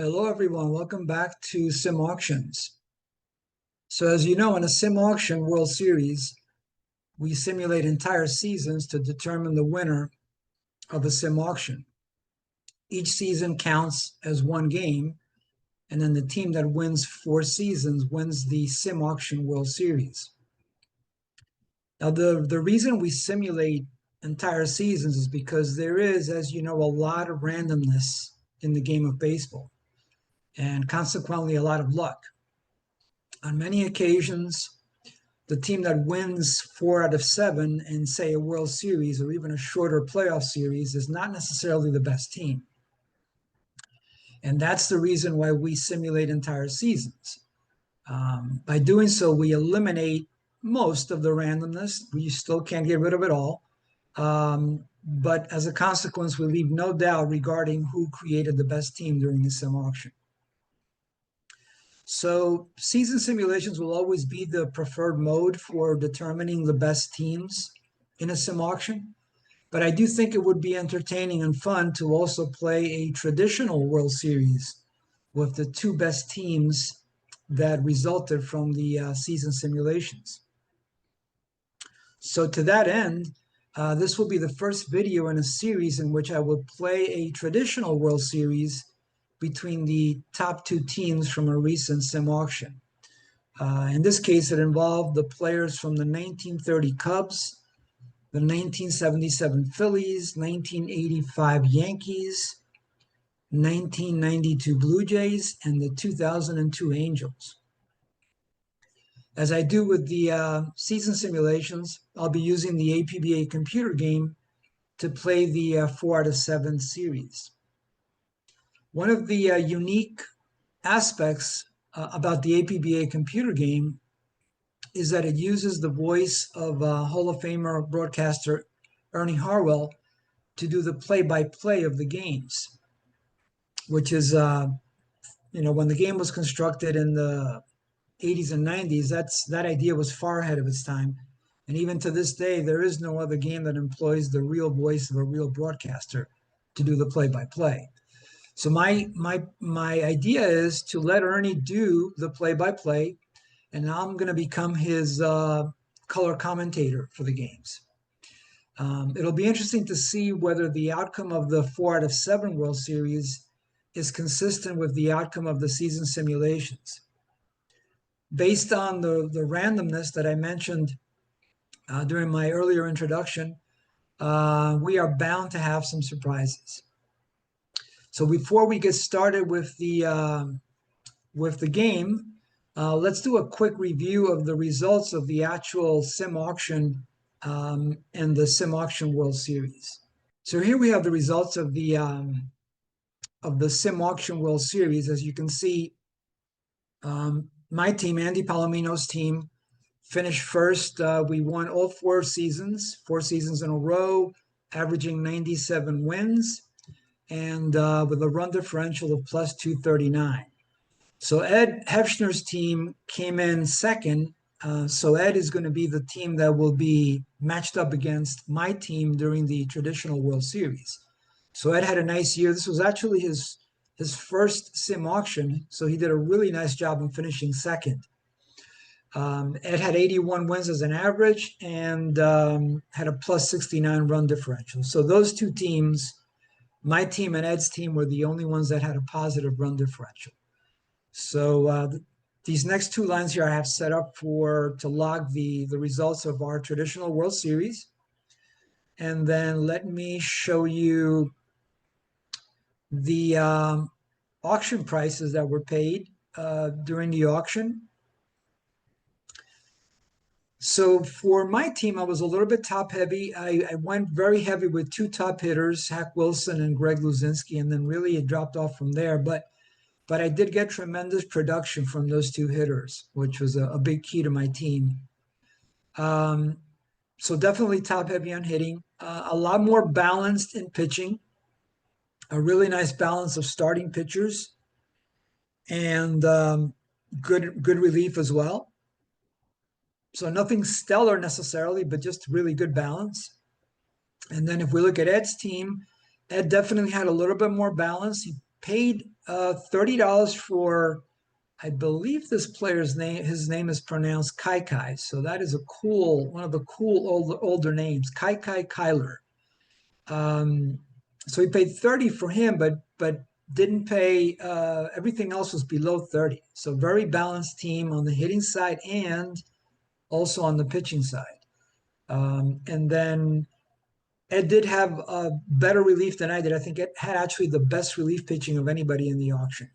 Hello, everyone. Welcome back to Sim Auctions. So, as you know, in a Sim Auction World Series, we simulate entire seasons to determine the winner of a Sim Auction. Each season counts as one game, and then the team that wins 4 seasons wins the Sim Auction World Series. Now, the reason we simulate entire seasons is because there is, as you know, a lot of randomness in the game of baseball, and consequently, a lot of luck. On many occasions, the team that wins 4 out of 7 in, say, a World Series or even a shorter playoff series is not necessarily the best team. And that's the reason why we simulate entire seasons. By doing so, we eliminate most of the randomness. We still can't get rid of it all. But as a consequence, we leave no doubt regarding who created the best team during the sim auction. So season simulations will always be the preferred mode for determining the best teams in a sim auction. But I do think it would be entertaining and fun to also play a traditional World Series with the 2 best teams that resulted from the season simulations. So to that end, this will be the first video in a series in which I will play a traditional World Series between the top 2 teams from a recent sim auction. In this case, it involved the players from the 1930 Cubs, the 1977 Phillies, 1985 Yankees, 1992 Blue Jays, and the 2002 Angels. As I do with the season simulations, I'll be using the APBA computer game to play the 4 out of 7 series. One of the unique aspects about the APBA computer game is that it uses the voice of Hall of Famer broadcaster Ernie Harwell to do the play-by-play of the games, which is, when the game was constructed in the 80s and 90s, that idea was far ahead of its time. And even to this day, there is no other game that employs the real voice of a real broadcaster to do the play-by-play. So my idea is to let Ernie do the play-by-play, and I'm going to become his color commentator for the games. It'll be interesting to see whether the outcome of the 4 out of 7 World Series is consistent with the outcome of the season simulations. Based on the randomness that I mentioned during my earlier introduction, we are bound to have some surprises. So before we get started with the game, let's do a quick review of the results of the actual sim auction and the sim auction World Series. So here we have the results of the sim auction World Series. As you can see, my team, Andy Palomino's team, finished first. We won all 4 seasons in a row, averaging 97 wins, and with a run differential of plus 239. So Ed Hefner's team came in second. So Ed is going to be the team that will be matched up against my team during the traditional World Series. So Ed had a nice year. This was actually his first sim auction, so he did a really nice job in finishing second. Ed had 81 wins as an average and had a plus 69 run differential. So those 2 teams, my team and Ed's team, were the only ones that had a positive run differential. So these next 2 lines here I have set up to log the results of our traditional World Series. And then let me show you the auction prices that were paid during the auction. So for my team, I was a little bit top heavy. I went very heavy with 2 top hitters, Hack Wilson and Greg Luzinski, and then really it dropped off from there. But I did get tremendous production from those 2 hitters, which was a big key to my team. So definitely top heavy on hitting, a lot more balanced in pitching, a really nice balance of starting pitchers, and good relief as well. So nothing stellar necessarily, but just really good balance. And then if we look at Ed's team, Ed definitely had a little bit more balance. paid $30 for, I believe this player's name, his name is pronounced Kai Kai. So that is a cool, one of the cool older names, Kai Kai Kyler. So he paid 30 for him, but didn't pay, everything else was below 30. So very balanced team on the hitting side and also on the pitching side. And then Ed did have a better relief than I did. I think Ed had actually the best relief pitching of anybody in the auction.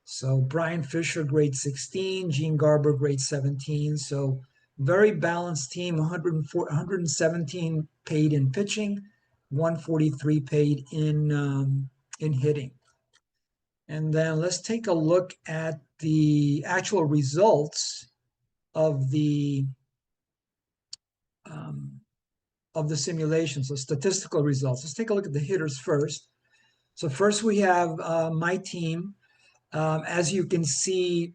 So Brian Fisher, grade 16, Gene Garber, grade 17. So very balanced team, 117 paid in pitching, 143 paid in hitting. And then let's take a look at the actual results of the simulation, so statistical results. Let's take a look at the hitters first. So first we have my team. As you can see,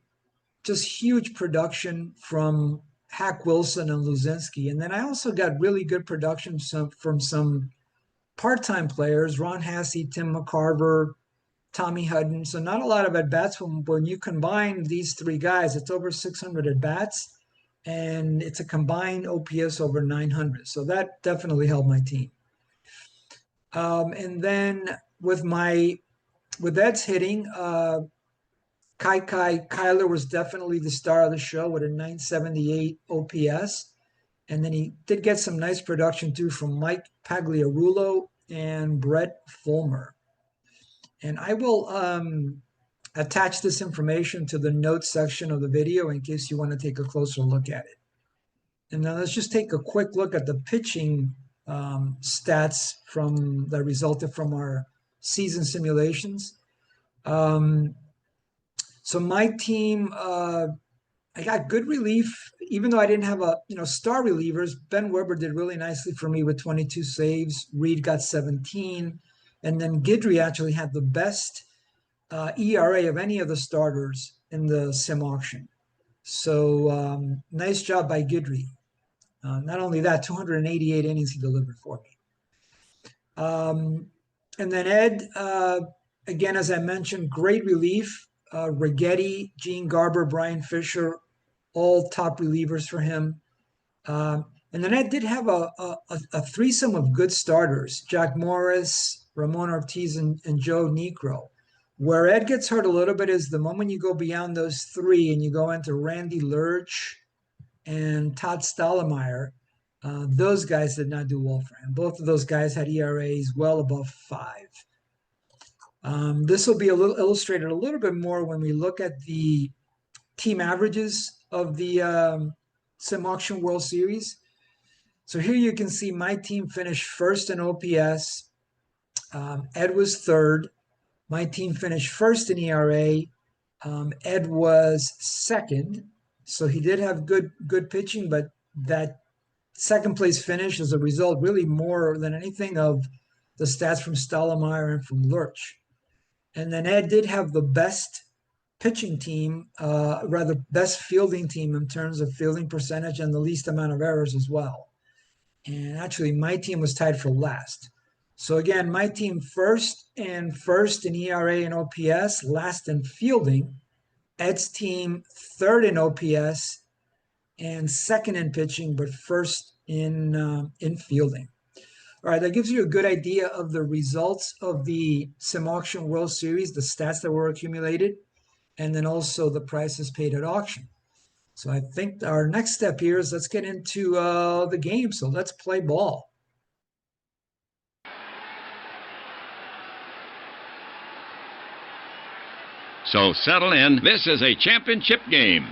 just huge production from Hack Wilson and Luzinski. And then I also got really good production from some part-time players, Ron Hassey, Tim McCarver, Tommy Hudden. So not a lot of at-bats. When you combine these three guys, it's over 600 at-bats, and it's a combined OPS over 900. So that definitely helped my team. And then with Ed's hitting, Kai Kai Kyler was definitely the star of the show with a 978 OPS. And then he did get some nice production too from Mike Pagliarulo and Brett Fulmer. And I will attach this information to the notes section of the video in case you want to take a closer look at it. And now let's just take a quick look at the pitching stats that resulted from our season simulations. So my team, I got good relief, even though I didn't have star relievers. Ben Weber did really nicely for me with 22 saves. Reed got 17. And then Guidry actually had the best ERA of any of the starters in the sim auction. So nice job by Guidry. Not only that, 288 innings he delivered for me. And then Ed, again, as I mentioned, great relief. Righetti, Gene Garber, Brian Fisher, all top relievers for him. And then Ed did have a threesome of good starters, Jack Morris, Ramon Ortiz, and Joe Niekro. Where Ed gets hurt a little bit is the moment you go beyond those three and you go into Randy Lurch and Todd Stottlemyre, those guys did not do well for him. Both of those guys had ERAs well above 5. This will be illustrated a little bit more when we look at the team averages of the Sim Auction World Series. So here you can see my team finished first in OPS. Ed was third. My team finished first in ERA. Ed was second. So he did have good pitching, but that second place finish is a result really more than anything of the stats from Stottlemyre and from Lurch. And then Ed did have the best pitching team, rather best fielding team in terms of fielding percentage and the least amount of errors as well. And actually my team was tied for last. So again, my team first in ERA and OPS, last in fielding. Ed's team third in OPS and second in pitching, but first in fielding. All right, that gives you a good idea of the results of the Sim Auction World Series, the stats that were accumulated, and then also the prices paid at auction. So I think our next step here is let's get into the game. So let's play ball. So settle in. This is a championship game.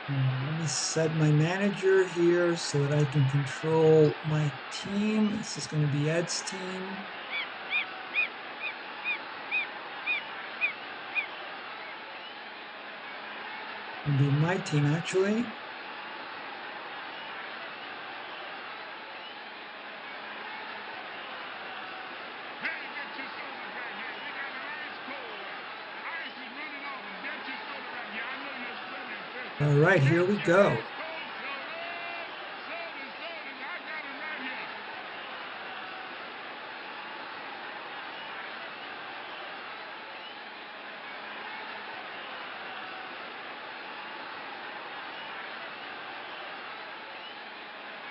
Let me set my manager here so that I can control my team. This is going to be Ed's team. It'll be my team, actually. All right, here we go.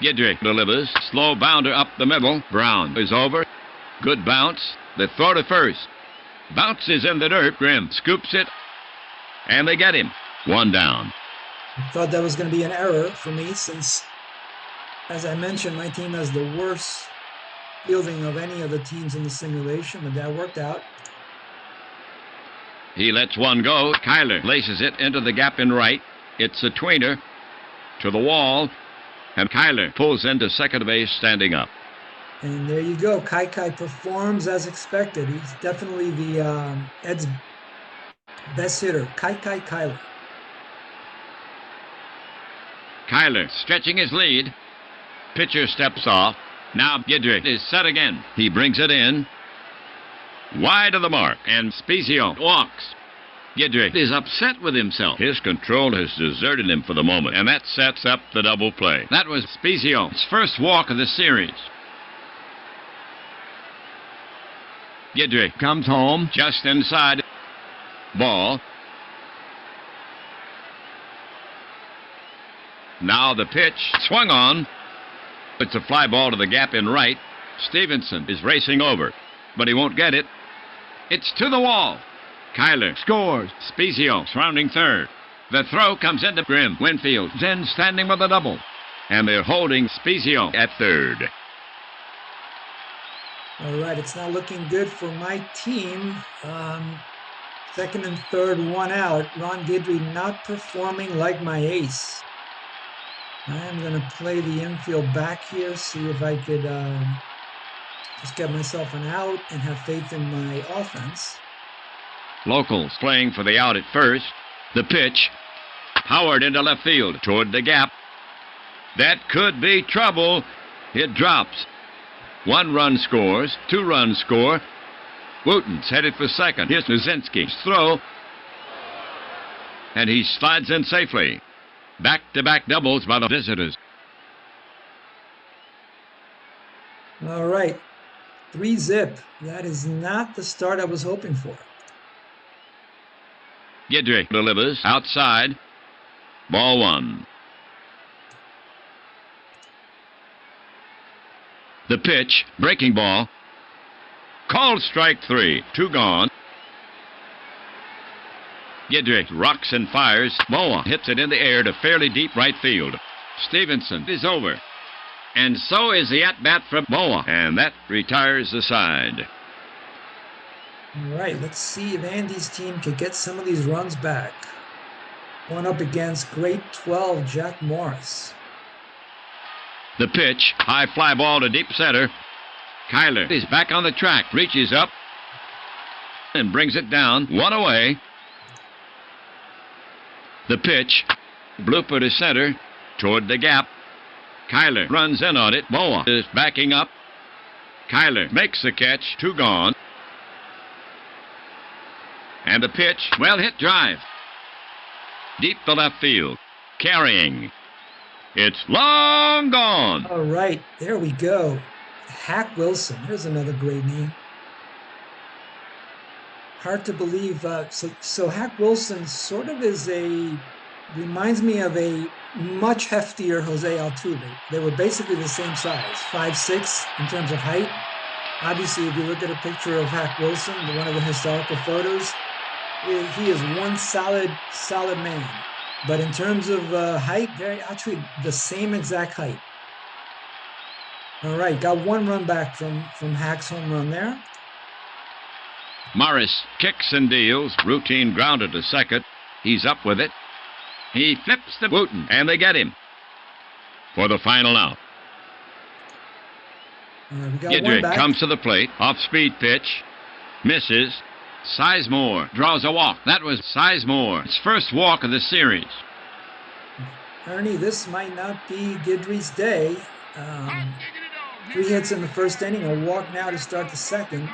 Gidrick delivers. Slow bounder up the middle. Brown is over. Good bounce. The throw to first. Bounces in the dirt. Grimm scoops it. And they get him. One down. I thought that was going to be an error for me since, as I mentioned, my team has the worst fielding of any of the teams in the simulation, but that worked out. He lets one go. Kyler laces it into the gap in right. It's a tweener to the wall, and Kyler pulls into second base standing up. And there you go. Kai performs as expected. He's definitely the Ed's best hitter. Kyler. Kyler stretching his lead. Pitcher steps off. Now Gidrick is set again. He brings it in. Wide of the mark, and Spezio walks. Gidrick is upset with himself. His control has deserted him for the moment, and that sets up the double play. That was Spezio's first walk of the series. Gidrick comes home just inside. Ball. Now the pitch swung on. It's a fly ball to the gap in right. Stevenson is racing over, but he won't get it. It's to the wall. Kyler scores. Spezio surrounding third. The throw comes into Grimm. Winfield then standing with a double. And they're holding Spezio at third. All right, it's not looking good for my team. Second and third, one out. Ron Guidry not performing like my ace. I am going to play the infield back here, see if I could just get myself an out and have faith in my offense. Locals playing for the out at first. The pitch. Howard into left field toward the gap. That could be trouble. It drops. 1 run scores. 2 runs score. Wooten's headed for second. Here's Nuzinski's throw. And he slides in safely. Back-to-back doubles by the visitors. All right. 3-zip. That is not the start I was hoping for. Gidrick delivers outside. Ball 1. The pitch, breaking ball. Called strike 3. 2 gone. Gidrick rocks and fires. Boa hits it in the air to fairly deep right field. Stevenson is over. And so is the at-bat from Boa. And that retires the side. All right, let's see if Andy's team can get some of these runs back. Going up against grade 12, Jack Morris. The pitch, high fly ball to deep center. Kyler is back on the track, reaches up, and brings it down, 1 away. The pitch, blooper to center, toward the gap. Kyler runs in on it. Boa is backing up. Kyler makes the catch, 2 gone. And the pitch, well hit drive. Deep to left field, carrying. It's long gone. All right, there we go. Hack Wilson, here's another great name. Hard to believe. So Hack Wilson sort of reminds me of a much heftier Jose Altuve. They were basically the same size, 5'6" in terms of height. Obviously, if you look at a picture of Hack Wilson, one of the historical photos, he is one solid man. But in terms of height, they're actually the same exact height. All right, got 1 run back from Hack's home run there. Morris kicks and deals. Routine grounder to second. He's up with it. He flips to Wooten, and they get him for the final out. We got Gidrick comes to the plate. Off-speed pitch. Misses. Sizemore draws a walk. That was Sizemore's first walk of the series. Ernie, this might not be Guidry's day. 3 hits in the first inning, a walk now to start the second.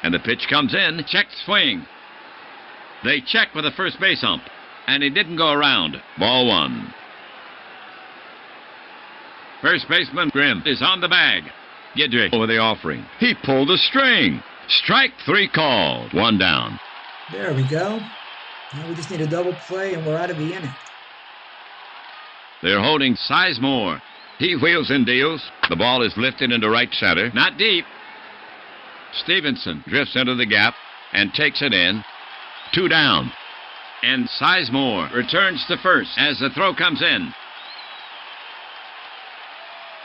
And the pitch comes in. Check swing. They check with the first base ump. And he didn't go around. Ball 1. First baseman Grimm is on the bag. Yidrich over the offering. He pulled the string. Strike 3 called. 1 down. There we go. Now we just need a double play and we're out of the inning. They're holding Sizemore. He wheels and deals. The ball is lifted into right center. Not deep. Stevenson drifts into the gap and takes it in. 2 down. And Sizemore returns to first as the throw comes in.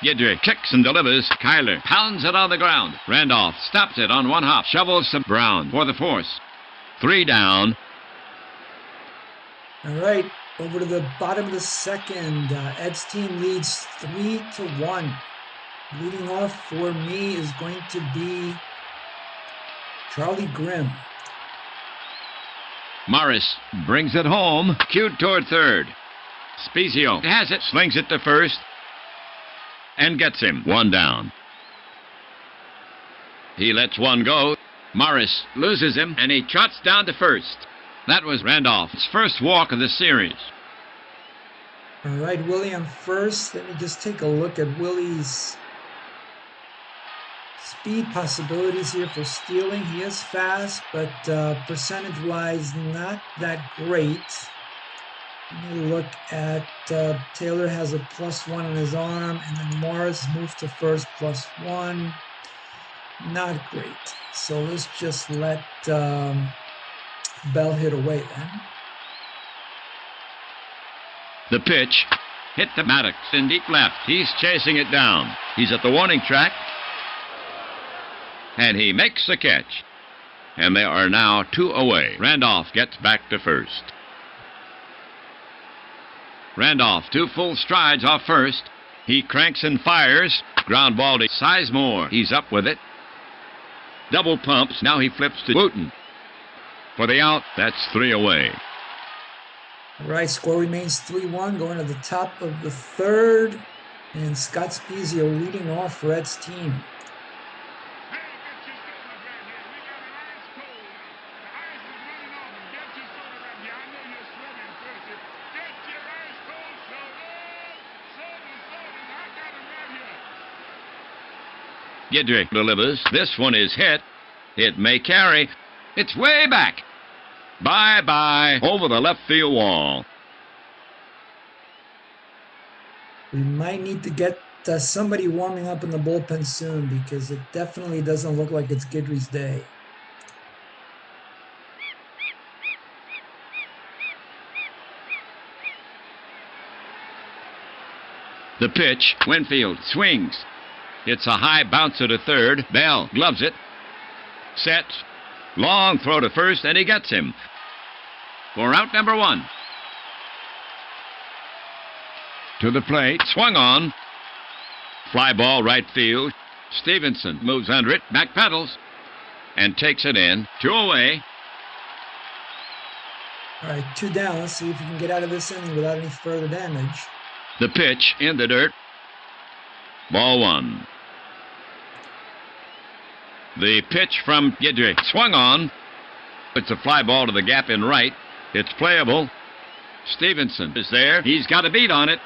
Yidrich kicks and delivers. Kyler pounds it on the ground. Randolph stops it on 1 hop. Shovels to Brown for the force. 3 down. All right, over to the bottom of the second. Ed's team leads 3-1. Leading off for me is going to be Charlie Grimm. Morris brings it home. Cued toward third. Spezio has it. Slings it to first. And gets him. 1 down. He lets one go. Morris loses him, and he trots down to first. That was Randolph's first walk of the series. All right, Willie on first. Let me just take a look at Willie's speed possibilities here for stealing. He is fast, but percentage-wise, not that great. Let me look at Taylor has a +1 on his arm, and then Morris moved to first +1. Not great. So let's just let Bell hit away then. The pitch hit the Maddox in deep left. He's chasing it down. He's at the warning track. And he makes the catch. And they are now 2 away. Randolph gets back to first. Randolph 2 full strides off first. He cranks and fires. Ground ball to Sizemore. He's up with it. Double pumps. Now he flips to Wooten. For the out, that's 3 away. All right, score remains 3-1 going to the top of the third. And Scott Spezio leading off for Ed's team. Yidrich delivers. This one is hit. It may carry. It's way back. Bye-bye. Over the left field wall. We might need to get somebody warming up in the bullpen soon because it definitely doesn't look like it's Guidry's day. The pitch. Winfield swings. It's a high bouncer to third. Bell gloves it. Sets. Long throw to first, and he gets him. For out number 1. To the plate. Swung on. Fly ball right field. Stevenson moves under it. Back pedals. And takes it in. 2 away. All right, 2 down. Let's see if we can get out of this inning without any further damage. The pitch in the dirt. Ball 1. The pitch from Yidrich. Swung on. It's a fly ball to the gap in right. It's playable. Stevenson is there. He's got a beat on it.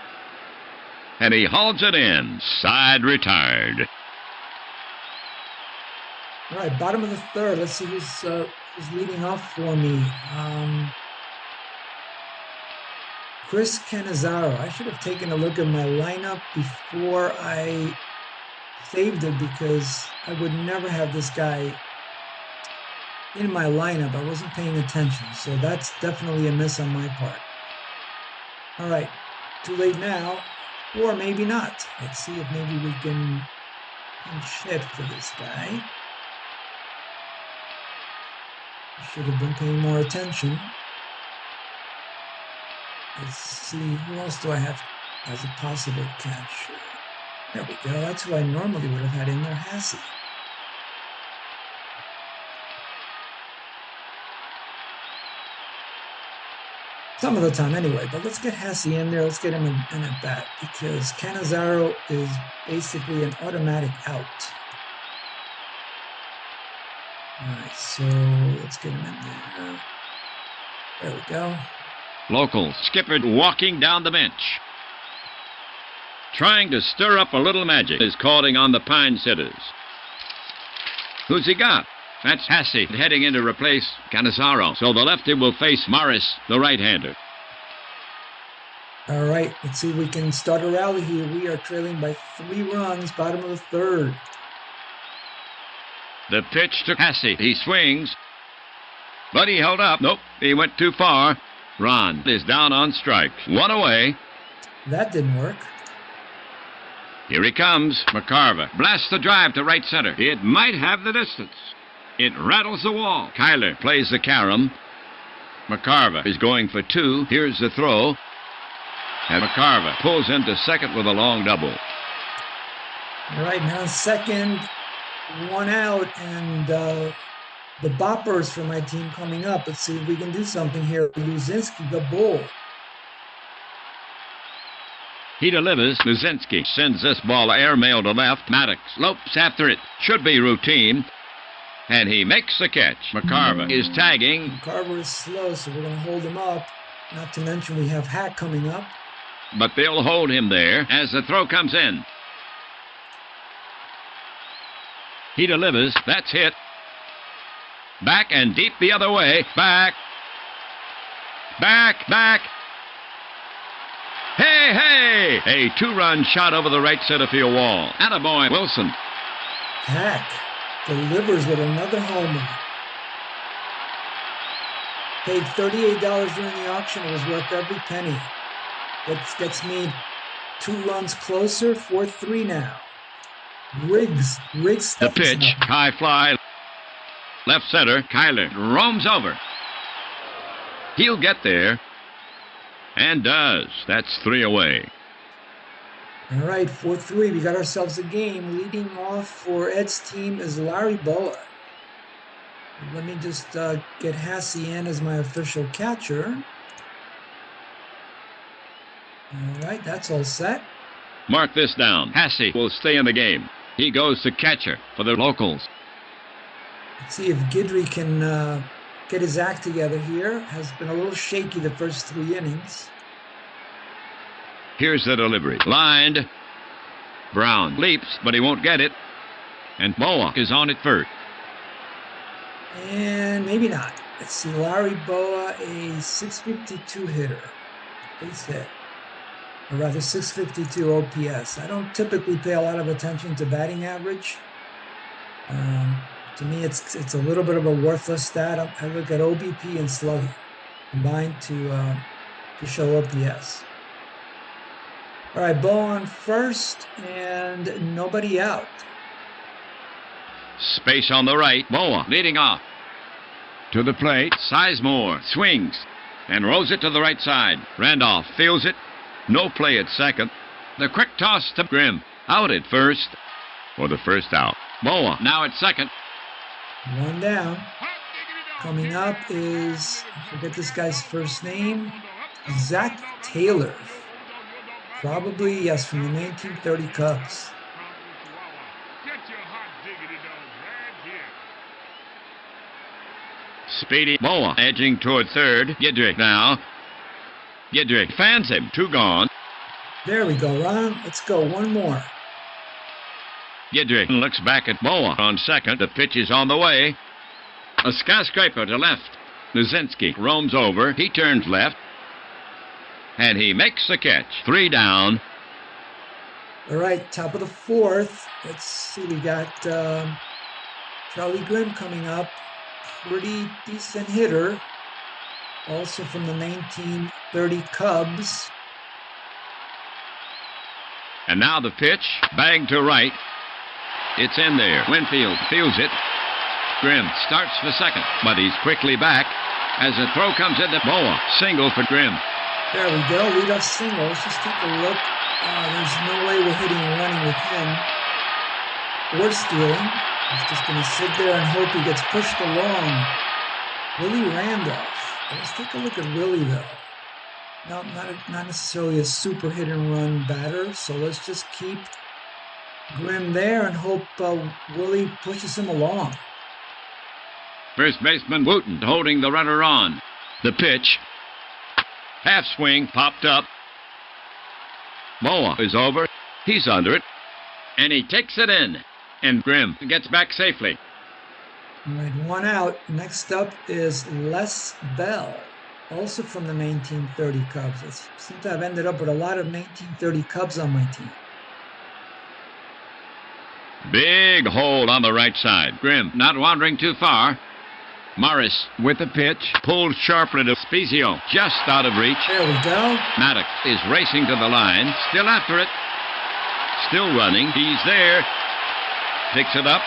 And he hauls it in. Side retired. All right, bottom of the third. Let's see who's leading off for me. Chris Cannizzaro. I should have taken a look at my lineup before I saved it because I would never have this guy in my lineup. I wasn't paying attention, so that's definitely a miss on my part. All right, too late now, or maybe not. Let's see if maybe we can pinch hit for this guy. Should have been paying more attention. Let's see, who else do I have as a possible catch? There we go. That's who I normally would have had in there, Hassey. Some of the time anyway, but let's get Hassey in there. Let's get him in at bat because Cannizzaro is basically an automatic out. All right, so let's get him in there. There we go. Local skipper walking down the bench. trying to stir up a little magic, is calling on the Pine sitters. Who's he got? That's Hasse heading in to replace Canizaro. So the lefty will face Morris, the right-hander. All right, let's see if we can start a rally here. We are trailing by 3 runs, bottom of the third. The pitch to Hasse. He swings. But he held up. Nope, he went too far. Ron is down on strikes. 1 away. That didn't work. Here he comes. McCarver blasts the drive to right center. It might have the distance. It rattles the wall. Kyler plays the carom. McCarver is going for 2. Here's the throw. And McCarver pulls into second with a long double. All right, now second, 1 out, and the boppers for my team coming up. Let's see if we can do something here. Luzinski, the bull. He delivers. Luzinski sends this ball airmail to left. Maddox lopes after it. Should be routine. And he makes the catch. McCarver is tagging. McCarver is slow, so we're going to hold him up. Not to mention we have Hack coming up. But they'll hold him there as the throw comes in. He delivers. That's hit. Back and deep the other way. Back. Back, back. Hey, hey! A 2-run shot over the right center field wall. Attaboy, Wilson. Hack delivers with another homer. Paid $38 during the auction. It was worth every penny. That gets me 2 runs closer, 4-3 now. Riggs. The pitch, high fly, left center. Kyler roams over. He'll get there, and does. That's 3 away. All right, 4-3. We got ourselves a game. Leading off for Ed's team is Larry Boa. Let me just get Hasse in as my official catcher. All right, that's all set. Mark this down. Hasse will stay in the game. He goes to catcher for the locals. Let's see if Guidry can get his act together here. Has been a little shaky the first 3 innings. Here's the delivery. Lined. Brown leaps, but he won't get it. And Boa is on at first. And maybe not. Let's see, Larry Boa, a 652 hitter. Base hit. Or rather, 652 OPS. I don't typically pay a lot of attention to batting average. To me, it's a little bit of a worthless stat. I look at OBP and slugging combined to show OPS. All right, Boa on first, and nobody out. Space on the right. Boa leading off. To the plate. Sizemore swings and rolls it to the right side. Randolph fields it. No play at second. The quick toss to Grimm. Out at first for the first out. Boa now at second. 1 down. Coming up is, I forget this guy's first name, Zach Taylor. Probably, yes, from the 1930 Cubs. Speedy Boa edging toward third. Gidrick now. Gidrick fans him. 2 gone. There we go, Ron. Let's go. 1 more. Gidrick looks back at Boa on second. The pitch is on the way. A skyscraper to left. Luzinski roams over. He turns left. And he makes the catch. 3 down. All right, top of the 4th. Let's see. We got Charlie Grimm coming up. Pretty decent hitter. Also from the 1930 Cubs. And now the pitch. Bang to right. It's in there. Winfield feels it. Grimm starts for second, but he's quickly back as the throw comes into Boa. Single for Grimm. There we go. Leadoff single. Let's just take a look. There's no way we're hitting and running with him or stealing. He's just going to sit there and hope he gets pushed along. Willie Randolph. Let's take a look at Willie, though. Not necessarily a super hit and run batter, so let's just keep Grimm there and hope Willie pushes him along. First baseman Wooten holding the runner on. The pitch. Half swing popped up. Boa is over. He's under it, and he takes it in. And Grimm gets back safely. All right, 1 out. Next up is Les Bell, also from the 1930 Cubs. I seem to have ended up with a lot of 1930 Cubs on my team. Big hold on the right side. Grimm not wandering too far. Morris with the pitch, pulled sharply to Spezio, just out of reach. There we go. Maddox is racing to the line, still after it. Still running. He's there. Picks it up.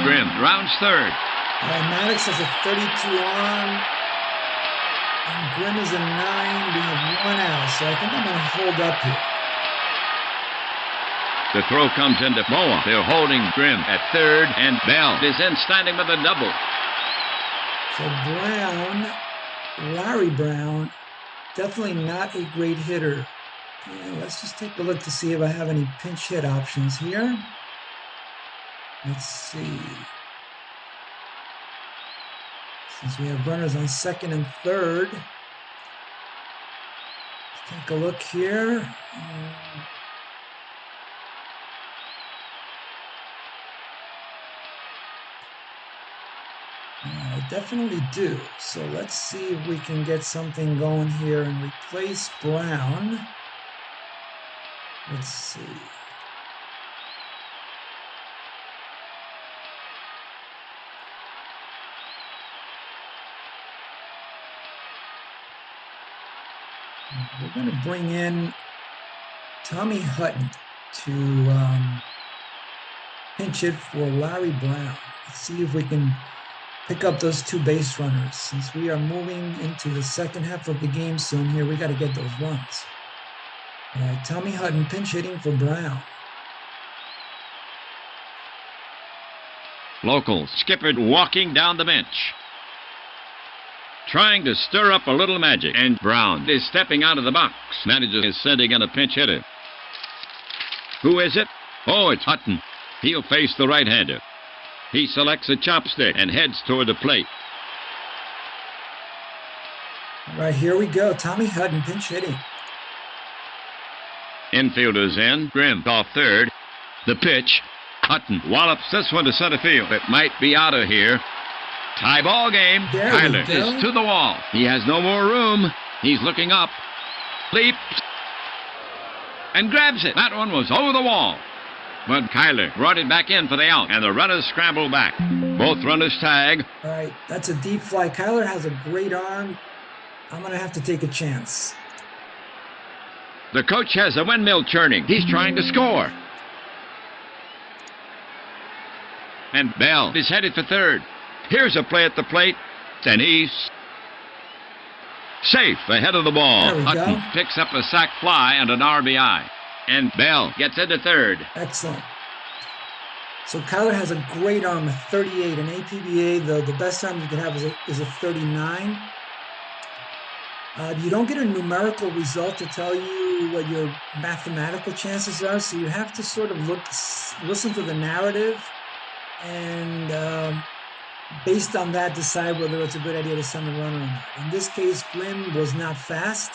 Grimm rounds third. Maddox has a 32 arm, and Grimm is a 9. We have 1 out, so I think I'm going to hold up here. The throw comes into Moa. They're holding Grimm at third, and Bell is in standing with a double. So Brown, Larry Brown, definitely not a great hitter. Yeah, let's just take a look to see if I have any pinch hit options here. Let's see. Since we have runners on second and third, let's take a look here. I definitely do. So let's see if we can get something going here and replace Brown. Let's see. We're going to bring in Tommy Hutton to pinch hit for Larry Brown. Let's see if we can pick up those 2 base runners. Since we are moving into the second half of the game soon here, we got to get those runs. All right, Tommy Hutton pinch hitting for Brown. Local skippered walking down the bench, trying to stir up a little magic, and Brown is stepping out of the box. Manager is sending in a pinch hitter. Who is it? Oh, it's Hutton. He'll face the right-hander. He selects a chopstick and heads toward the plate. All right, here we go. Tommy Hutton pinch hitting. Infielders in. Grimm off third. The pitch. Hutton wallops this one to center field. It might be out of here. Tie ball game. Kyler is to the wall. He has no more room. He's looking up. Leaps. And grabs it. That one was over the wall. But Kyler brought it back in for the out, and the runners scramble back. Both runners tag. All right, that's a deep fly. Kyler has a great arm. I'm going to have to take a chance. The coach has a windmill churning. He's trying to score. And Bell is headed for third. Here's a play at the plate, and he's safe ahead of the ball. Hutton picks up a sac fly and an RBI. And Bell gets into third. Excellent. So Kyler has a great arm, a 38. In APBA, the best arm you can have is a 39. You don't get a numerical result to tell you what your mathematical chances are, so you have to sort of listen to the narrative, and based on that, decide whether it's a good idea to send the runner or not. In this case, Grimm was not fast,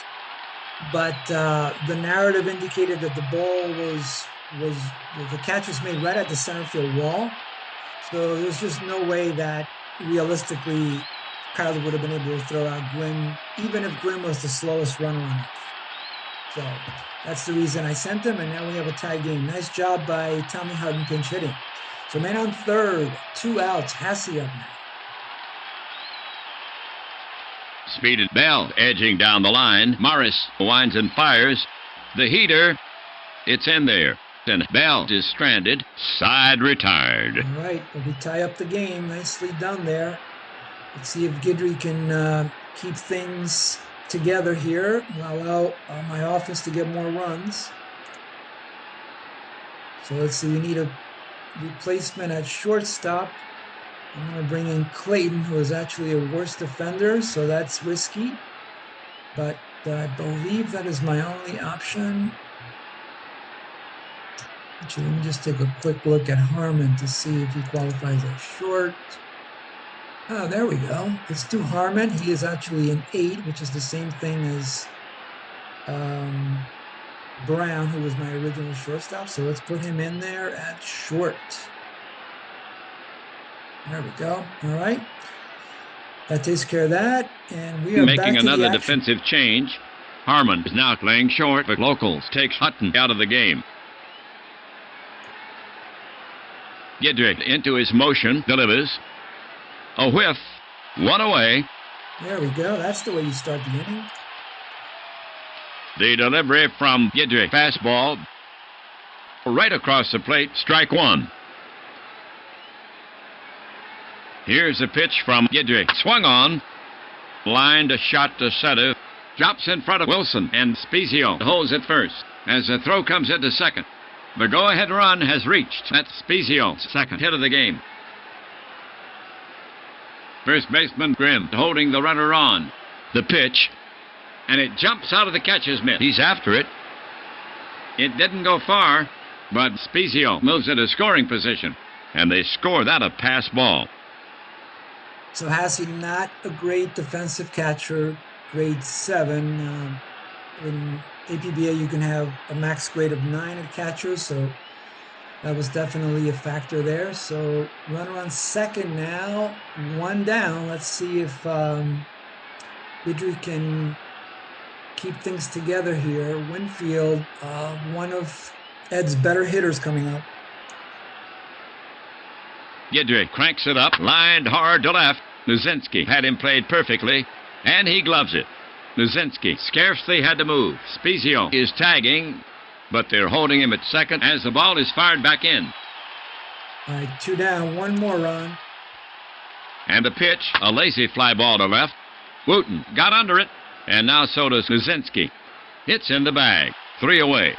but the narrative indicated that the ball the catch was made right at the center field wall. So there's just no way that realistically Kyler would have been able to throw out Grimm, even if Grimm was the slowest runner on earth. So that's the reason I sent him, and now we have a tie game. Nice job by Tommy Hutton pinch hitting. So man on third, 2 outs, Hasse up now. Speeded Bell edging down the line. Morris winds and fires. The heater, it's in there. And Bell is stranded. Side retired. All right, well, we tie up the game. Nicely done there. Let's see if Guidry can keep things together here and allow my offense to get more runs. So let's see, we need a replacement at shortstop. I'm going to bring in Clayton, who is actually a worse defender, so that's risky. But I believe that is my only option. Actually, let me just take a quick look at Harmon to see if he qualifies as short. Oh, there we go. Let's do Harmon. He is actually an 8, which is the same thing as Brown, who was my original shortstop. So let's put him in there at short. There we go. All right. That takes care of that. And we are Making back to the another action. defensive change. Harmon is now playing short, but Locals takes Hutton out of the game. Gidrick into his motion, delivers. A whiff, one away. There we go. That's the way you start the inning. The delivery from Gidrick, fastball, right across the plate, strike one. Here's a pitch from Gidrick, swung on, lined a shot to center, drops in front of Wilson, and Spezio holds it first as the throw comes into second. The go-ahead run has reached. That's Spezio's second hit of the game. First baseman Grimm holding the runner on. The pitch, and it jumps out of the catcher's mitt. He's after it. It didn't go far, but Spezio moves into scoring position, and they score that a pass ball. So Hasse, not a great defensive catcher, grade 7. In APBA, you can have a max grade of 9 at catcher, so that was definitely a factor there. So runner on second now, one down. Let's see if Gidrick can keep things together here. Winfield, one of Ed's better hitters coming up. Gidrick cranks it up, lined hard to left. Nuzinski had him played perfectly, and he gloves it. Nuzinski scarcely had to move. Spezio is tagging, but they're holding him at second as the ball is fired back in. All right, 2 down, one more run. And the pitch, a lazy fly ball to left. Wooten got under it, and now so does Nuzinski. It's in the bag, 3 away.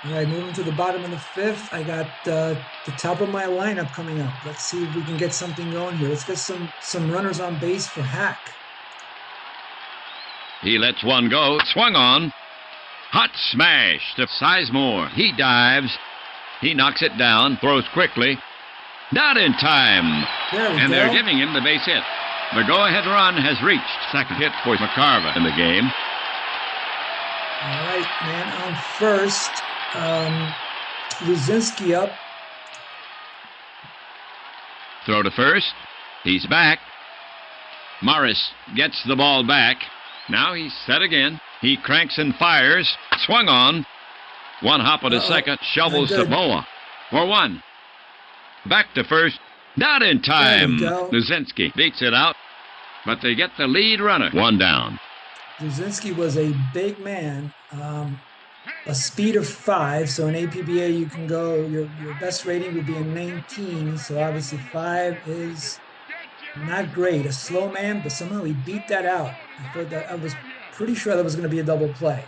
All right, moving to the bottom of the 5th. I got the top of my lineup coming up. Let's see if we can get something going here. Let's get some runners on base for Hack. He lets one go, swung on. Hot smash to Sizemore. He dives. He knocks it down, throws quickly. Not in time. And they're giving him the base hit. The go-ahead run has reached. Second hit for McCarver in the game. All right, man on first. Luzinski up. Throw to first. He's back. Morris gets the ball back. Now he's set again. He cranks and fires. Swung on. One hop at a second. Shovels to Boa for one. Back to first. Not in time. Luzinski beats it out. But they get the lead runner. One down. Luzinski was a big man. A speed of 5. So in APBA, you can go, your best rating would be a 19. So obviously 5 is not great. A slow man, but somehow he beat that out. I was pretty sure that was going to be a double play.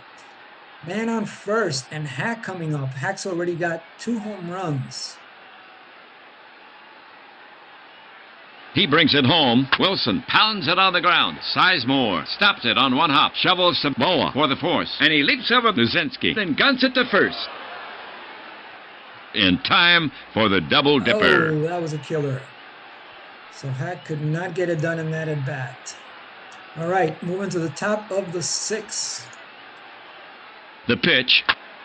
Man on first, and Hack coming up. Hack's already got 2 home runs. He brings it home. Wilson pounds it on the ground. Sizemore stops it on one hop. Shovels to Boa for the force. And he leaps over Luzinski. Then guns it to first. In time for the double dipper. Oh, that was a killer. So Hack could not get it done in that at bat. All right, moving to the top of the 6th. The pitch.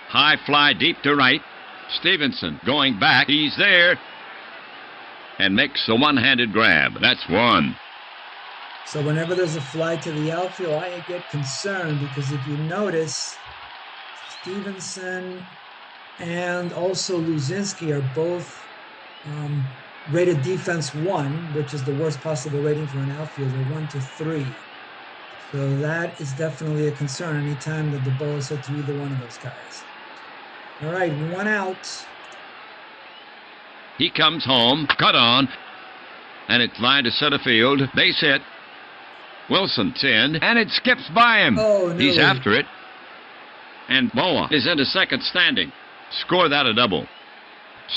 High fly deep to right. Stevenson going back. He's there. And makes a one-handed grab. That's one. So whenever there's a fly to the outfield, I get concerned because if you notice, Stevenson and also Luzinski are both rated defense 1, which is the worst possible rating for an outfielder, 1 to 3. So that is definitely a concern anytime that the ball is hit to either one of those guys. All right, 1 out. He comes home, cut on, and it's lined to center field. Base hit. Wilson's in, and it skips by him. Oh, no. He's after it. And Boa is into second standing. Score that a double.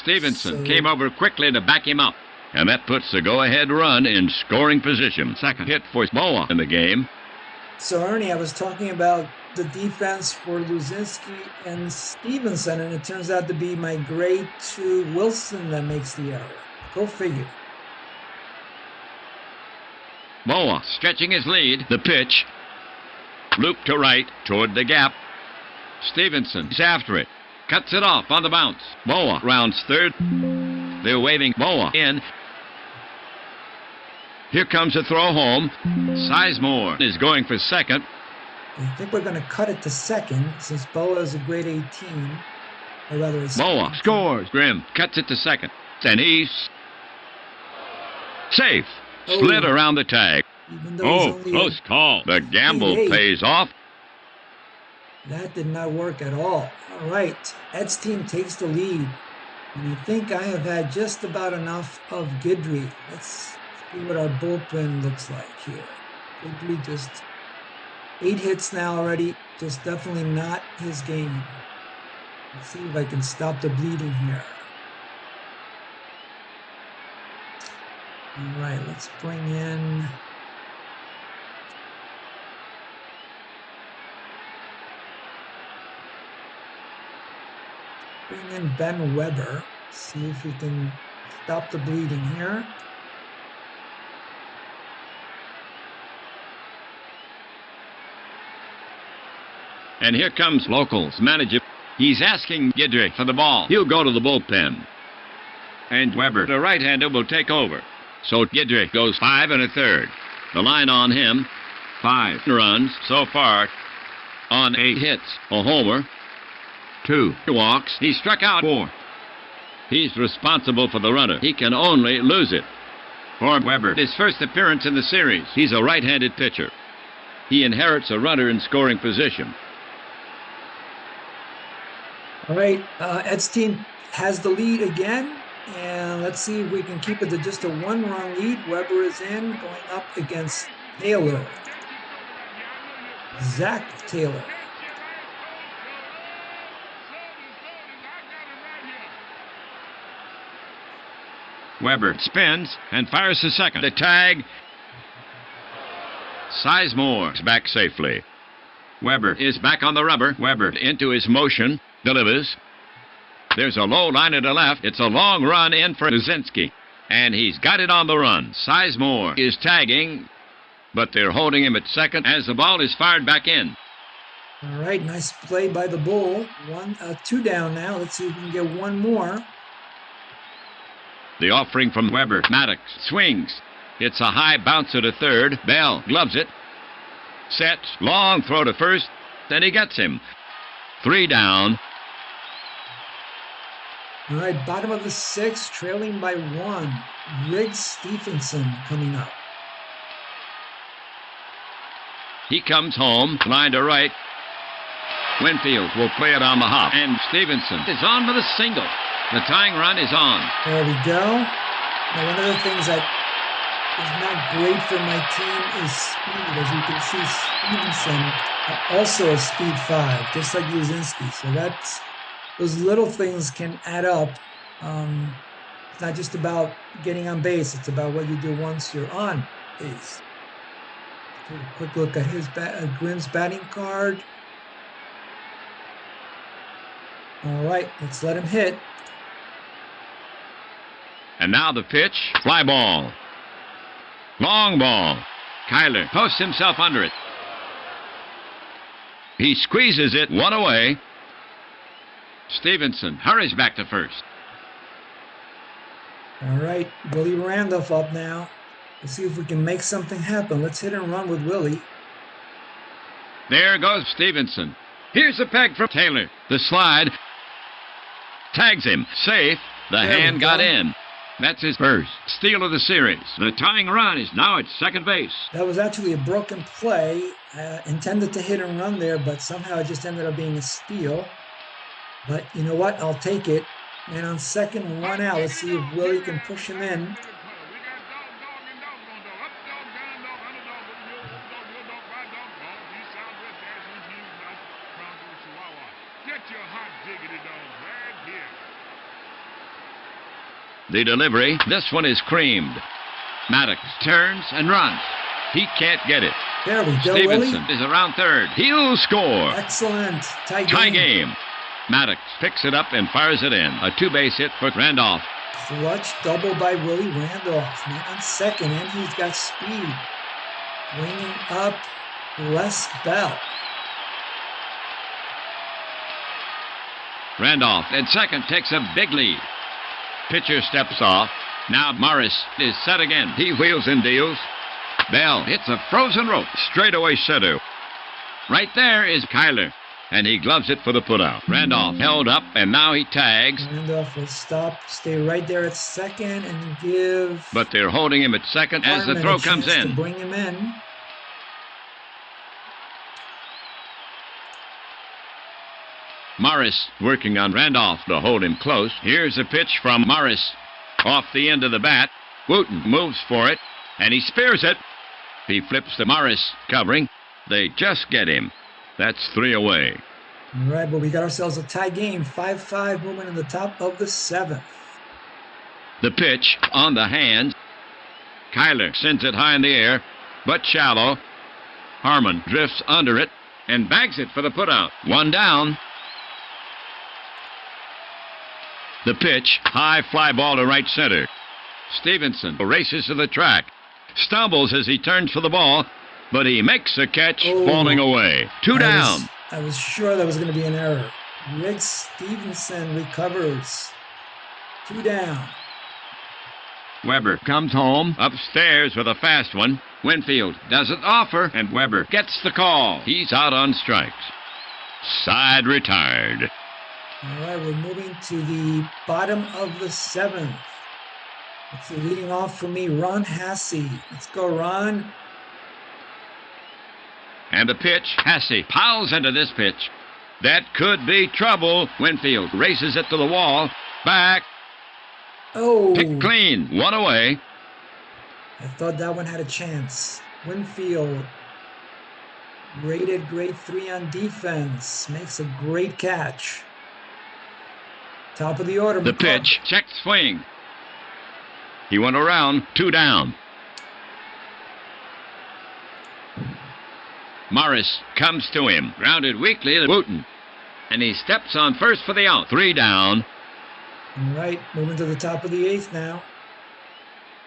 Stevenson came over quickly to back him up. And that puts the go-ahead run in scoring position. Second hit for Boa in the game. So, Ernie, I was talking about the defense for Luzinski and Stevenson, and it turns out to be my grade 2 Wilson that makes the error. Go figure. Boa stretching his lead. The pitch. Loop to right toward the gap. Stevenson is after it. Cuts it off on the bounce. Boa rounds third. They're waving Boa in. Here comes a throw home. Sizemore is going for second. I think we're going to cut it to second since Boa is a grade 18. Or rather, it's Boa scores. Grimm cuts it to second. And he's safe. Slid around the tag. Oh, close call. The gamble pays off. That did not work at all. All right, Ed's team takes the lead. And I think I have had just about enough of Guidry. Let's see what our bullpen looks like here. Guidry just 8 hits now already. Just definitely not his game. Let's see if I can stop the bleeding here. All right, let's bring in Ben Weber. See if he can stop the bleeding here. And here comes Locals manager. He's asking Guidry for the ball. He'll go to the bullpen. And Weber, the right-hander, will take over. So Guidry goes 5 1/3. The line on him, 5 runs so far on 8 hits. A homer, 2 walks. He struck out 4. He's responsible for the runner. He can only lose it. For Weber, his first appearance in the series. He's a right-handed pitcher. He inherits a runner in scoring position. All right, Ed's team has the lead again. And let's see if we can keep it to just a 1-run lead. Weber is in, going up against Taylor. Zach Taylor. Weber spins and fires to second. The tag. Sizemore's back safely. Weber is back on the rubber. Weber into his motion. Delivers. There's a low line to left. It's a long run in for Luzinski. And he's got it on the run. Sizemore is tagging, but they're holding him at second as the ball is fired back in. All right, nice play by the Bull. 2 down now. Let's see if we can get one more. The offering from Weber. Maddox swings. It's a high bouncer to third. Bell gloves it. Sets. Long throw to first. Then he gets him. 3 down. All right, bottom of the 6th, trailing by 1. Riggs Stephenson coming up. He comes home, line to right. Winfield will play it on the hop. And Stevenson is on with a single. The tying run is on. There we go. Now, one of the things that is not great for my team is speed. As you can see, Stevenson also a speed 5, just like Luzinski. So that's... those little things can add up. It's not just about getting on base. It's about what you do once you're on base. Take a quick look at his Grimm's batting card. All right, let's let him hit. And now the pitch. Fly ball. Long ball. Kyler posts himself under it. He squeezes it 1 away. Stevenson hurries back to first. All right, Willie Randolph up now. Let's see if we can make something happen. Let's hit and run with Willie. There goes Stevenson. Here's a peg from Taylor. The slide. Tags him. Safe. The hand got in. That's his first steal of the series. The tying run is now at second base. That was actually a broken play. Intended to hit and run there, but somehow it just ended up being a steal. But you know what? I'll take it. And on second, 1 out. Let's see if Willie can push him in. The delivery. This one is creamed. Maddox turns and runs. He can't get it. There we go, Stevenson Willie. is around third. He'll score. Excellent. Tie game. Maddox picks it up and fires it in. A 2-base hit for Randolph. Clutch double by Willie Randolph. Man on second, and he's got speed. Bringing up Les Bell. Randolph at second takes a big lead. Pitcher steps off. Now Morris is set again. He wheels and deals. Bell hits a frozen rope. Straightaway center. Right there is Kyler. And he gloves it for the putout. Randolph held up, and now he tags. Randolph will stop, stay right there at second, and give. But they're holding him at second as the throw comes in. To bring him in. Morris working on Randolph to hold him close. Here's a pitch from Morris. Off the end of the bat. Wooten moves for it, and he spears it. He flips to Morris, covering. They just get him. That's 3 away. All right, but we got ourselves a tie game. 5-5 moving in the top of the 7th. The pitch on the hand. Kyler sends it high in the air, but shallow. Harmon drifts under it and bags it for the putout. 1 down. The pitch, high fly ball to right center. Stevenson races to the track. Stumbles as he turns for the ball. But he makes a catch, falling away. 2 down. I was sure that was going to be an error. Rick Stevenson recovers. 2 down. Weber comes home, upstairs with a fast one. Winfield doesn't offer, and Weber gets the call. He's out on strikes. Side retired. All right, we're moving to the bottom of the 7th. It's leading off for me, Ron Hasse. Let's go, Ron. And the pitch, Hasse piles into this pitch. That could be trouble. Winfield races it to the wall. Back. Oh. Picked clean. 1 away. I thought that one had a chance. Winfield, rated grade 3 on defense. Makes a great catch. Top of the order. The pitch, check swing. He went around. 2 down. Morris comes to him. Grounded weakly to Wooten. And he steps on first for the out. 3 down. All right, moving to the top of the 8th now.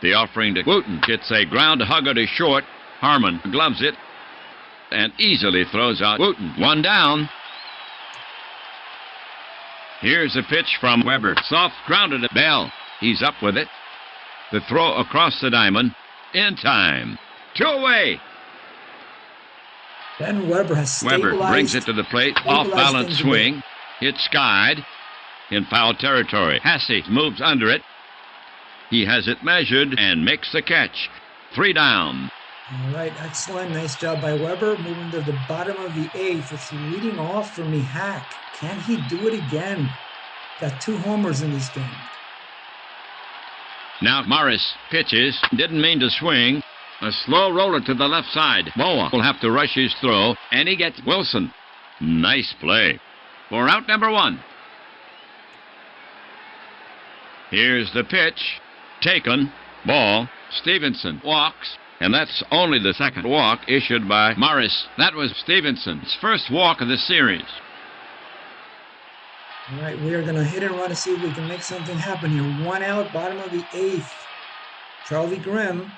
The offering to Wooten gets a ground hugger to short. Harmon gloves it and easily throws out Wooten. 1 down. Here's a pitch from Weber. Soft grounded at Bell. He's up with it. The throw across the diamond. In time. 2 away. Then Weber has stabilized. Weber brings it to the plate. Off-balance swing. It's skied. In foul territory. Hasse moves under it. He has it measured and makes the catch. 3 down. All right, excellent. Nice job by Weber. Moving to the bottom of the 8th. It's leading off for me, Hack. Can he do it again? Got 2 homers in this game. Now Morris pitches. Didn't mean to swing. A slow roller to the left side. Boa will have to rush his throw, and he gets Wilson. Nice play. For out number 1. Here's the pitch. Taken. Ball. Stevenson walks. And that's only the second walk issued by Morris. That was Stevenson's first walk of the series. All right, we are going to hit and run to see if we can make something happen here. 1 out, bottom of the 8th. Charlie Grimm.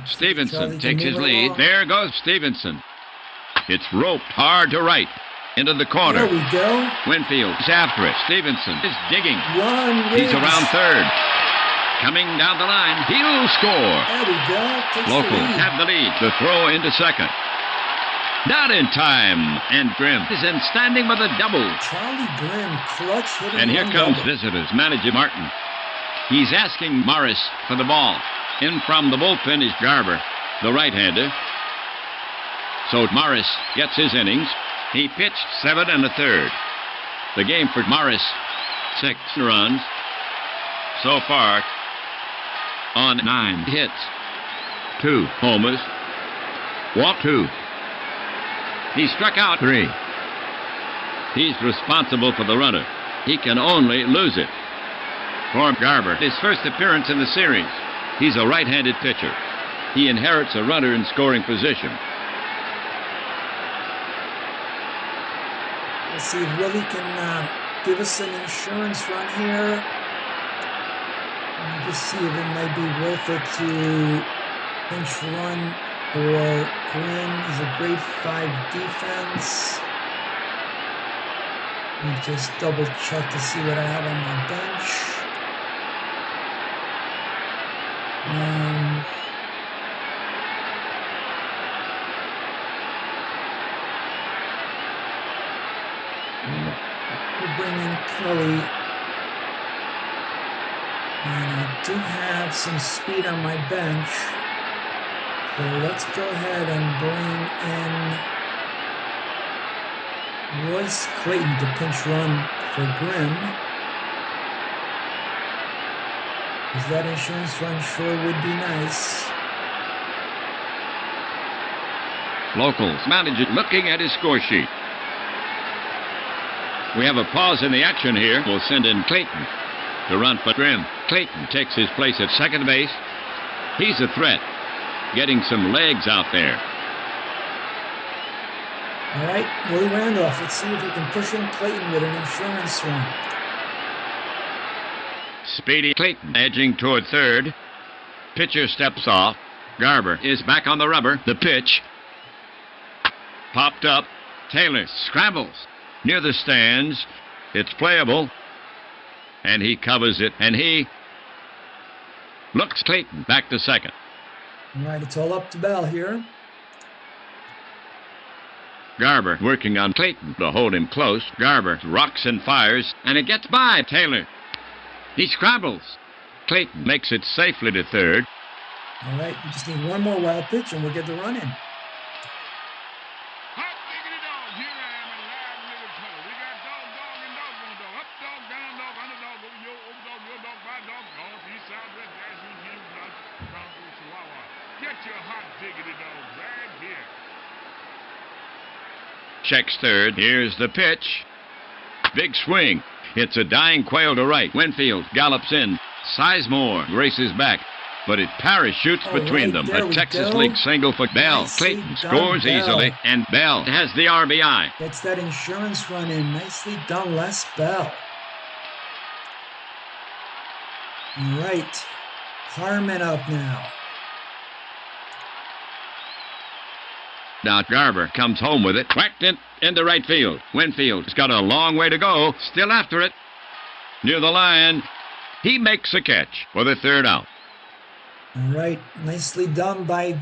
Stevenson takes his lead. There goes Stevenson. It's roped hard to right. Into the corner. There we go. Winfield's after it. Stevenson is digging. He's around third. Coming down the line. He'll score. There we go. Locals have the lead. The throw into second. Not in time. And Grimm is in standing with a double. Charlie Grimm, clutch hitting. And here comes visitors. Manager Martin. He's asking Morris for the ball. In from the bullpen is Garber, the right-hander. So Morris gets his innings. He pitched 7 1/3. The game for Morris, 6 runs. So far, on 9 hits. 2 homers. Walk 2. He struck out 3. He's responsible for the runner. He can only lose it. For Garber, his first appearance in the series. He's a right-handed pitcher. He inherits a runner in scoring position. Let's see if Willie can give us an insurance run here. Let me just see if it might be worth it to pinch run for Grimm. He's a grade 5 defense. Let me just double check to see what I have on my bench. We'll bring in Kelly. And I do have some speed on my bench. So let's go ahead and bring in Royce Clayton to pinch run for Grimm. Because that insurance run sure would be nice. Locals manager looking at his score sheet. We have a pause in the action here. We'll send in Clayton to run for Grimm. Clayton takes his place at second base. He's a threat, getting some legs out there. All right, Willie Randolph. Let's see if we can push in Clayton with an insurance run. Speedy Clayton edging toward third. Pitcher steps off. Garber is back on the rubber. The pitch. Popped up. Taylor scrambles near the stands. It's playable. And he covers it. And he looks Clayton back to second. All right, it's all up to Bell here. Garber working on Clayton to hold him close. Garber rocks and fires. And it gets by Taylor. He scrambles. Clayton makes it safely to third. All right, we just need one more wild pitch and we'll get the run in. Checks third. Here's the pitch. Big swing. It's a dying quail to right. Winfield gallops in. Sizemore races back, but it parachutes between them. A Texas League single for Bell. Clayton scores easily, and Bell has the RBI. Gets that insurance run in. Nicely done, Les Bell. All right, Harmon up now. Now Garber comes home with it. Whacked it into right field. Winfield's got a long way to go. Still after it. Near the line. He makes a catch for the third out. All right. Nicely done by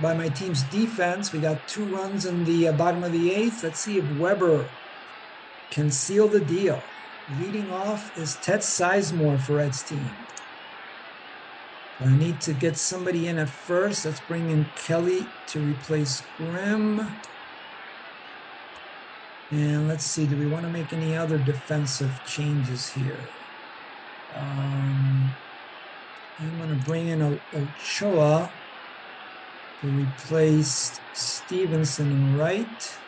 my team's defense. We got 2 runs in the bottom of the 8th. Let's see if Weber can seal the deal. Leading off is Ted Sizemore for Ed's team. I need to get somebody in at first. Let's bring in Kelly to replace Grimm. And let's see, do we want to make any other defensive changes here? I'm going to bring in Ochoa to replace Stevenson in right.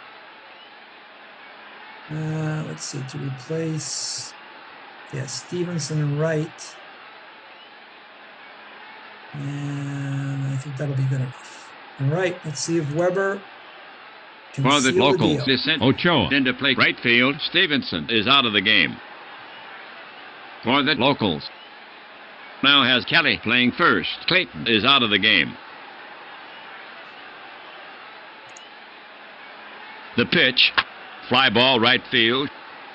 Let's see, to replace, Stevenson in right. And I think that'll be good enough. All right, let's see if Weber can for the seal locals, the deal. descent Ochoa into play right field. Stevenson is out of the game. For the locals, now has Kelly playing first. Clayton is out of the game. The pitch, fly ball right field.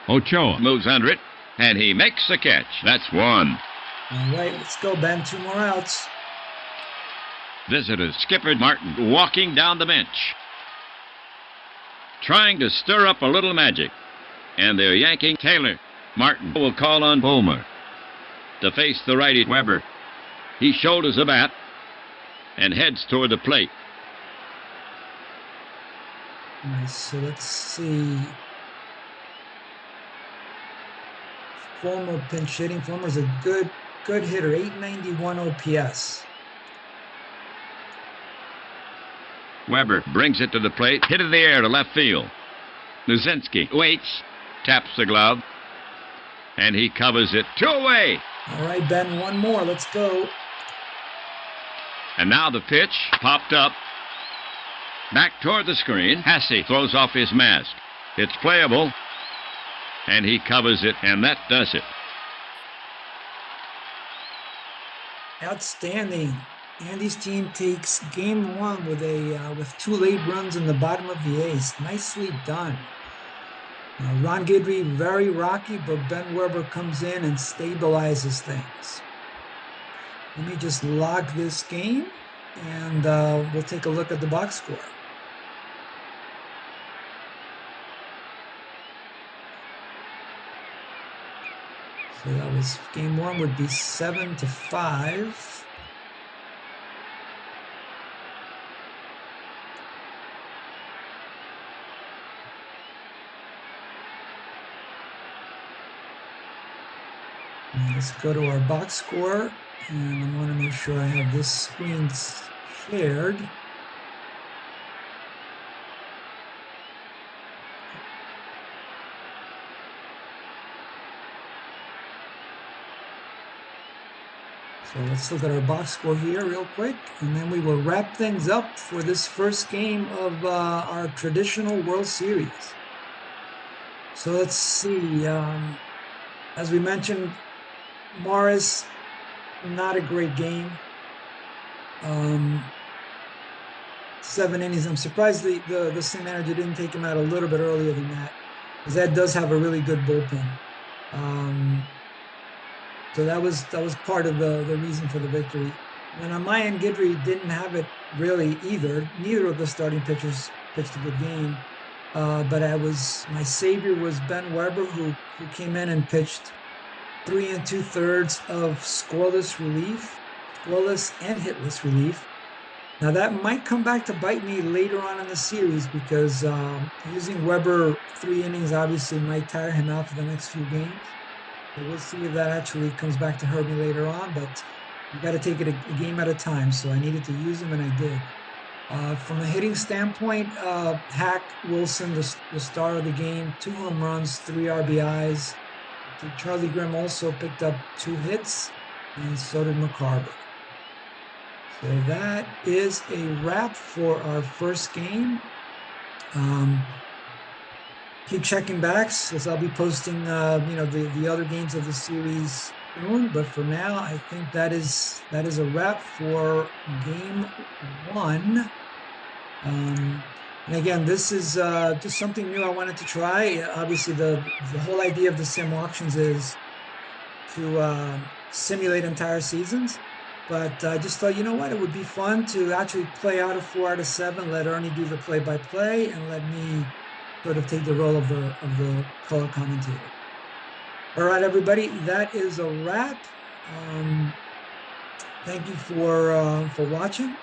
Ochoa moves under it, and he makes the catch. That's one. All right, let's go, Ben. 2 more outs. Visitors, skipper Martin walking down the bench, trying to stir up a little magic. And they're yanking Taylor. Martin will call on Bulmer to face the righty Weber. He shoulders a bat and heads toward the plate. All right, so let's see. Fulmer pinch hitting. Fulmer's a good hitter, 891 OPS. Weber brings it to the plate, hit in the air to left field. Nuzinski waits, taps the glove, and he covers it 2 away. All right, Ben, 1 more. Let's go. And now the pitch popped up. Back toward the screen. Hasse throws off his mask. It's playable, and he covers it, and that does it. Outstanding. Andy's team takes game 1 with 2 late runs in the bottom of the 8th. Nicely done. Ron Guidry, very rocky, but Ben Weber comes in and stabilizes things. Let me just log this game, and we'll take a look at the box score. So that was game one would be 7-5. Let's go to our box score, and I want to make sure I have this screen shared. So let's look at our box score here real quick, and then we will wrap things up for this first game of our traditional World Series. So let's see. As we mentioned, Morris, not a great game. 7 innings. I'm surprised the same manager didn't take him out a little bit earlier than that, because that does have a really good bullpen. So that was part of the reason for the victory. And then on my end, Guidry didn't have it really either. Neither of the starting pitchers pitched a good game. But my savior was Ben Weber, who came in and pitched 3 2/3 of scoreless and hitless relief. Now that might come back to bite me later on in the series, because using Weber 3 innings obviously might tire him out for the next few games. So we'll see if that actually comes back to hurt me later on, but you got to take it a game at a time. So I needed to use him, and I did. From a hitting standpoint, Hack Wilson, the star of the game, 2 home runs, 3 RBIs. Charlie Grimm also picked up 2 hits, and so did McCarver. So that is a wrap for our first game. Keep checking backs, as I'll be posting, the other games of the series soon. But for now, I think that is a wrap for game one. And again, this is just something new I wanted to try. Obviously, the whole idea of the sim auctions is to simulate entire seasons. But I just thought, you know what, it would be fun to actually play out of 4 out of 7, let Ernie do the play-by-play, and let me sort of take the role of the color commentator. All right, everybody, that is a wrap. Thank you for watching.